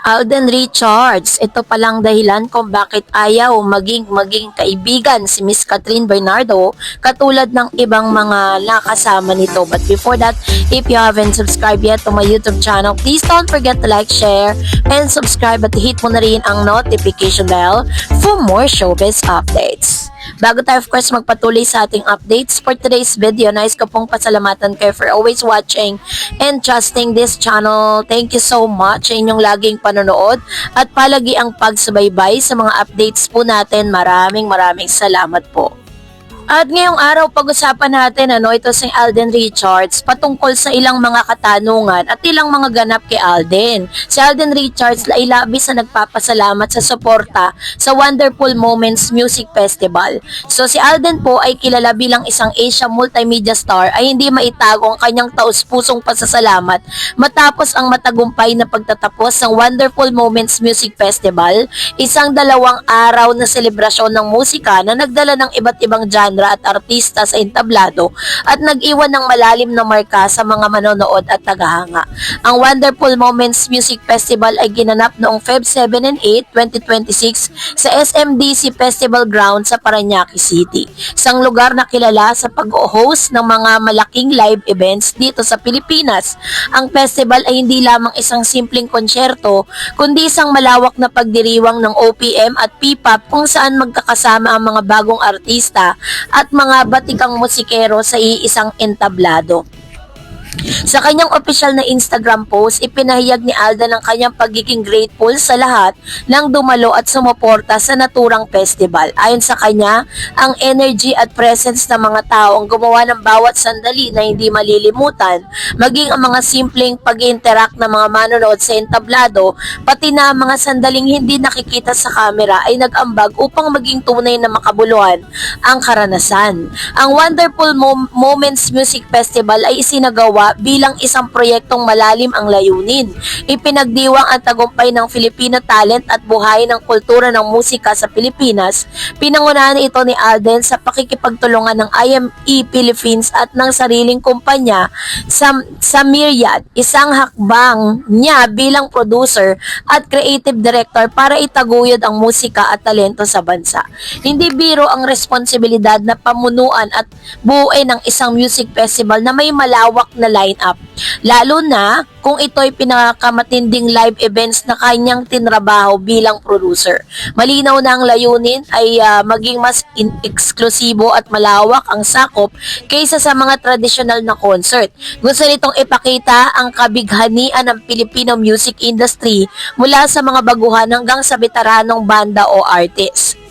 Alden Richards, ito palang dahilan kung bakit ayaw maging kaibigan si Miss Catherine Bernardo katulad ng ibang mga nakasama nito. But before that, if you haven't subscribed yet to my YouTube channel, please don't forget to like, share, and subscribe at hit mo na rin ang notification bell for more showbiz updates. Bago tayo of course magpatuloy sa ating updates for today's video, nais ko pong pasalamatan kayo for always watching and trusting this channel. Thank you so much sa inyong laging panonood at palagi ang pagsubaybay sa mga updates po natin. Maraming salamat po. At ngayong araw, pag-usapan natin ito si Alden Richards patungkol sa ilang mga katanungan at ilang mga ganap kay Alden. Si Alden Richards ay labis na nagpapasalamat sa suporta sa Wonderful Moments Music Festival. So si Alden po ay kilala bilang isang Asia multimedia star ay hindi maitago ang kanyang taus-pusong pasasalamat matapos ang matagumpay na pagtatapos ng Wonderful Moments Music Festival, isang 2 araw na selebrasyon ng musika na nagdala ng iba't ibang genre at artista sa entablado at nag-iwan ng malalim na marka sa mga manonood at tagahanga. Ang Wonderful Moments Music Festival ay ginanap noong Feb 7 and 8, 2026 sa SMDC Festival Ground sa Parañaque City, isang lugar na kilala sa pag-host ng mga malaking live events dito sa Pilipinas. Ang festival ay hindi lamang isang simpleng konsyerto, kundi isang malawak na pagdiriwang ng OPM at P-pop kung saan magkakasama ang mga bagong artista at mga batikang musikero sa iisang entablado. Sa kanyang opisyal na Instagram post, ipinahayag ni Alden ang kanyang pagiging grateful sa lahat ng dumalo at sumuporta sa naturang festival. Ayon sa kanya, ang energy at presence ng mga tao ang gumawa ng bawat sandali na hindi malilimutan, maging ang mga simpleng pag-interact ng mga manonood sa entablado, pati na mga sandaling hindi nakikita sa kamera ay nag-ambag upang maging tunay na makabuluhan ang karanasan. Ang Wonderful Moments Music Festival ay isinagawa bilang isang proyektong malalim ang layunin. Ipinagdiwang ang tagumpay ng Filipino talent at buhay ng kultura ng musika sa Pilipinas. Pinangunahan ito ni Alden sa pakikipagtulungan ng IME Philippines at ng sariling kumpanya sa Myriad, isang hakbang niya bilang producer at creative director para itaguyod ang musika at talento sa bansa. Hindi biro ang responsibilidad na pamunuan at buuin ng isang music festival na may malawak na line-up, lalo na kung ito'y pinakamatinding live events na kanyang tinrabaho bilang producer. Malinaw na ang layunin ay maging mas eksklusibo at malawak ang sakop kaysa sa mga tradisyonal na concert. Gusto nitong ipakita ang kabighanian ng Filipino music industry mula sa mga baguhan hanggang sa veteranong banda o artist.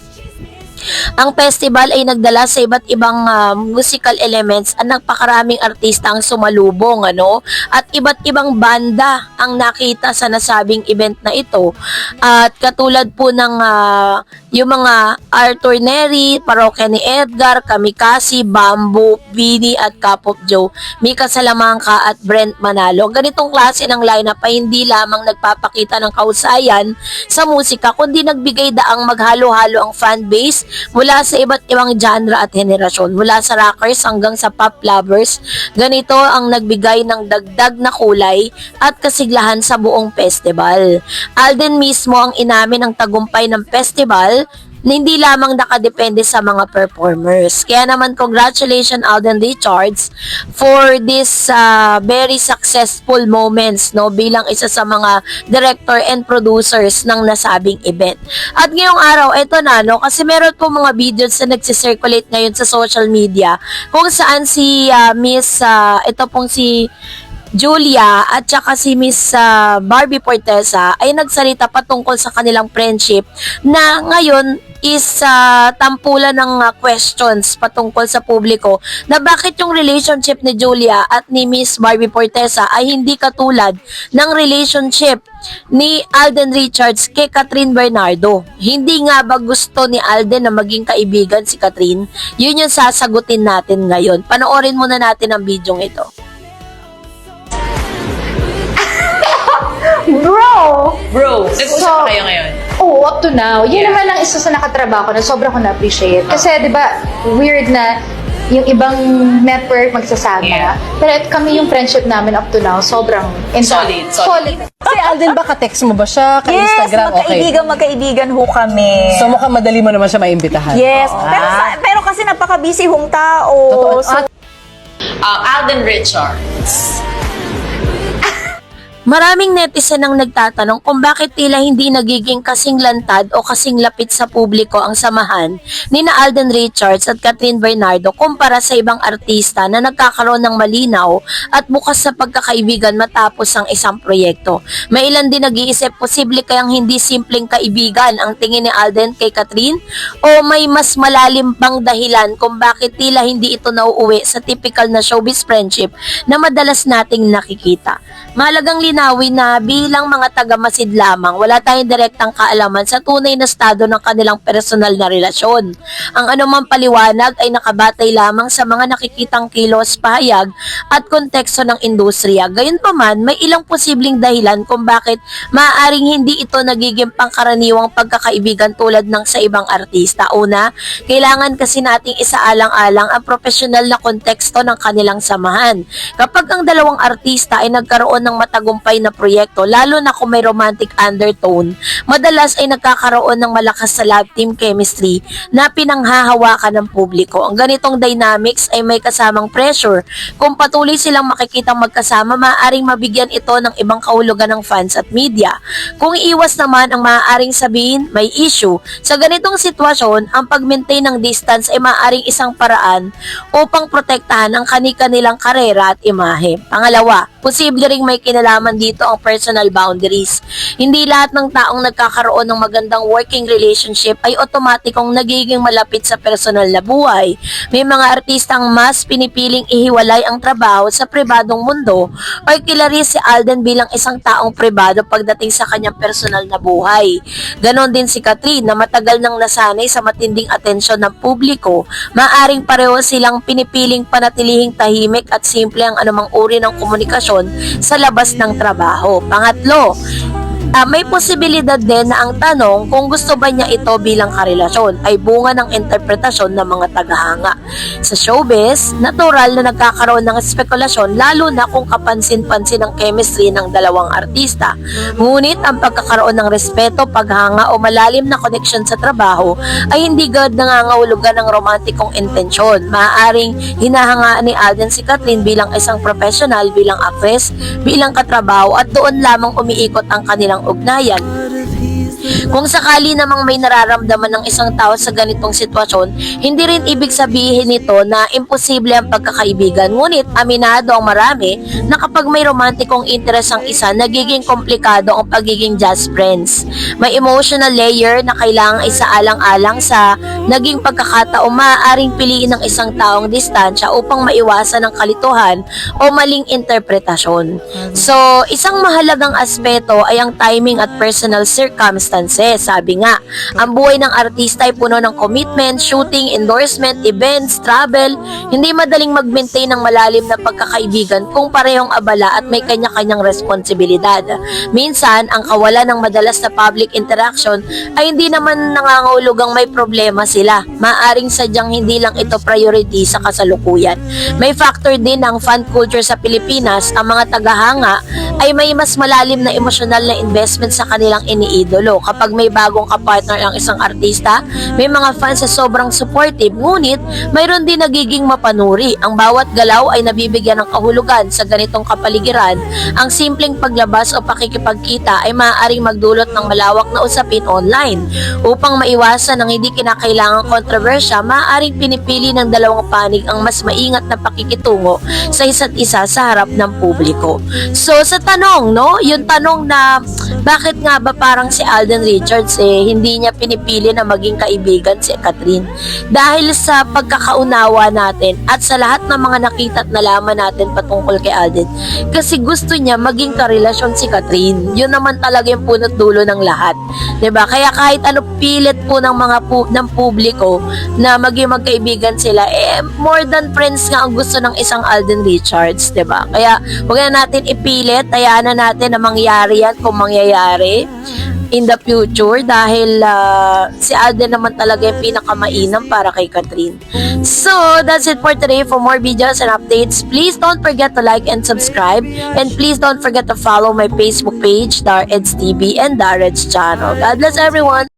Ang festival ay nagdala sa iba't ibang musical elements at nagpakaraming artista ang sumalubong at iba't ibang banda ang nakita sa nasabing event na ito. At katulad po ng yung mga Arthur Neri, Parokya ni Edgar, Kamikasi, Bamboo, Vini at Cup of Joe, Mika Salamanca at Brent Manalo. Ganitong klase ng lineup ay hindi lamang nagpapakita ng kahusayan sa musika, kundi nagbigay daang maghalo-halo ang fanbase mula sa iba't ibang genre at henerasyon, mula sa rockers hanggang sa pop lovers. Ganito ang nagbigay ng dagdag na kulay at kasiglahan sa buong festival. Alden mismo ang inamin ng tagumpay ng festival na hindi lamang nakadepende sa mga performers. Kaya naman congratulations Alden Richards for this very successful moments bilang isa sa mga director and producers ng nasabing event. At ngayong araw, ito na kasi meron po mga videos na nagsisirculate ngayon sa social media kung saan si ito pong si Julia at saka si Miss Barbie Fortesa ay nagsalita patungkol sa kanilang friendship na ngayon is tampulan ng questions patungkol sa publiko na bakit yung relationship ni Julia at ni Miss Barbie Fortesa ay hindi katulad ng relationship ni Alden Richards kay Catherine Bernardo. Hindi nga ba gusto ni Alden na maging kaibigan si Catherine? Yun yung sasagutin natin ngayon. Panoorin muna natin ang video ito. Bro, nag-usap kayo ngayon? Oo, up to now. Yun naman ang isa sa nakatrabaho ko na sobrang ko na-appreciate. Kasi, di ba, weird na yung ibang network magsasama. Yeah. Pero kami yung friendship namin up to now, sobrang Solid. Si Alden ba, ka-text mo ba siya? Yes, Ka-Instagram? Okay. magkaibigan ho kami. So mukhang madali mo naman siya maimbitahan. Yes, pero kasi napaka-busy hong tao. Totoo. So, Alden Richards. Maraming netizen ang nagtatanong kung bakit tila hindi nagiging kasing lantad o kasing lapit sa publiko ang samahan ni na Alden Richards at Catherine Bernardo kumpara sa ibang artista na nagkakaroon ng malinaw at bukas sa pagkakaibigan matapos ang isang proyekto. May ilan din nag-iisip posible kayang hindi simpleng kaibigan ang tingin ni Alden kay Catherine o may mas malalim pang dahilan kung bakit tila hindi ito nauuwi sa typical na showbiz friendship na madalas nating nakikita. Mahalagang linawin na bilang mga taga-masid lamang, wala tayong direktang kaalaman sa tunay na estado ng kanilang personal na relasyon. Ang anumang paliwanag ay nakabatay lamang sa mga nakikitang kilos, pahayag at konteksto ng industriya. Gayunpaman, may ilang posibleng dahilan kung bakit maaaring hindi ito nagiging pangkaraniwang pagkakaibigan tulad ng sa ibang artista. Una, kailangan kasi nating isaalang-alang ang profesional na konteksto ng kanilang samahan. Kapag ang dalawang artista ay nagkaroon ng matagumpay na proyekto, lalo na kung may romantic undertone, madalas ay nagkakaroon ng malakas sa love team chemistry na pinanghahawakan ng publiko. Ang ganitong dynamics ay may kasamang pressure. Kung patuloy silang makikitang magkasama, maaaring mabigyan ito ng ibang kahulugan ng fans at media. Kung iiwas naman ang maaaring sabihin, may issue. Sa ganitong sitwasyon, ang pag-maintain ng distance ay maaaring isang paraan upang protektahan ang kani-kanilang karera at imahe. Pangalawa, posible ring may kinalaman dito ang personal boundaries. Hindi lahat ng taong nagkakaroon ng magandang working relationship ay otomatikong nagiging malapit sa personal na buhay. May mga artistang mas pinipiling ihiwalay ang trabaho sa pribadong mundo o kilari si Alden bilang isang taong pribado pagdating sa kanyang personal na buhay. Ganon din si Catherine na matagal nang nasanay sa matinding atensyon ng publiko. Maaring pareho silang pinipiling panatilihing tahimik at simple ang anumang uri ng komunikasyon sa labas ng trabaho. Pangatlo, may posibilidad din na ang tanong kung gusto ba niya ito bilang karelasyon ay bunga ng interpretasyon ng mga tagahanga. Sa showbiz, natural na nagkakaroon ng spekulasyon lalo na kung kapansin-pansin ang chemistry ng dalawang artista. Ngunit ang pagkakaroon ng respeto, paghanga o malalim na connection sa trabaho ay hindi agad nangangahulugan ng romantikong intensyon. Maaaring hinahangaan ni Alden si Catherine bilang isang professional, bilang actress, bilang katrabaho at doon lamang umiikot ang kanilang ugnayan. Kung sakali namang may nararamdaman ng isang tao sa ganitong sitwasyon, hindi rin ibig sabihin nito na imposible ang pagkakaibigan. Ngunit aminado ang marami na kapag may romantikong interest ang isa, nagiging komplikado ang pagiging just friends. May emotional layer na kailangang isaalang-alang sa naging pagkakataong maaaring piliin ng isang taong distansya upang maiwasan ang kalituhan o maling interpretasyon. So, isang mahalagang aspeto ay ang timing at personal circumstances. Sabi nga, ang buhay ng artista ay puno ng commitment, shooting, endorsement, events, travel. Hindi madaling mag-maintain ng malalim na pagkakaibigan kung parehong abala at may kanya-kanyang responsibilidad. Minsan, ang kawalan ng madalas na public interaction ay hindi naman nangangahulugang may problema sila. Maaring sadyang hindi lang ito priority sa kasalukuyan. May factor din ang fan culture sa Pilipinas. Ang mga tagahanga ay may mas malalim na emosyonal na investment sa kanilang iniidolo. Kapag may bagong kapartner ang isang artista, may mga fans na sobrang supportive, ngunit mayroon din nagiging mapanuri. Ang bawat galaw ay nabibigyan ng kahulugan sa ganitong kapaligiran. Ang simpleng paglabas o pakikipagkita ay maaaring magdulot ng malawak na usapin online. Upang maiwasan ang hindi kinakailangang kontrobersya, maaaring pinipili ng dalawang panig ang mas maingat na pakikitungo sa isa't isa sa harap ng publiko. So sa tanong, no, yung tanong na bakit nga ba parang si Alden Richards hindi niya pinipili na maging kaibigan si Catherine? Dahil sa pagkakaunawa natin at sa lahat ng mga nakita at nalaman natin patungkol kay Alden, kasi gusto niya maging karelasyon si Catherine. Yun naman talaga yung punot dulo ng lahat, 'di ba? Kaya kahit ano pilit po ng mga ng publiko na maging magkaibigan sila, more than friends nga ang gusto ng isang Alden Richards, 'di ba? Kaya huwag na natin ipilit, hayaan na natin na mangyari yan kung mangyayari. in the future dahil si Alden naman talaga yung pinakamainam para kay Catherine. So, that's it for today. For more videos and updates, please don't forget to like and subscribe, and please don't forget to follow my Facebook page, Dar Eds TV and Dar Eds channel. God bless everyone!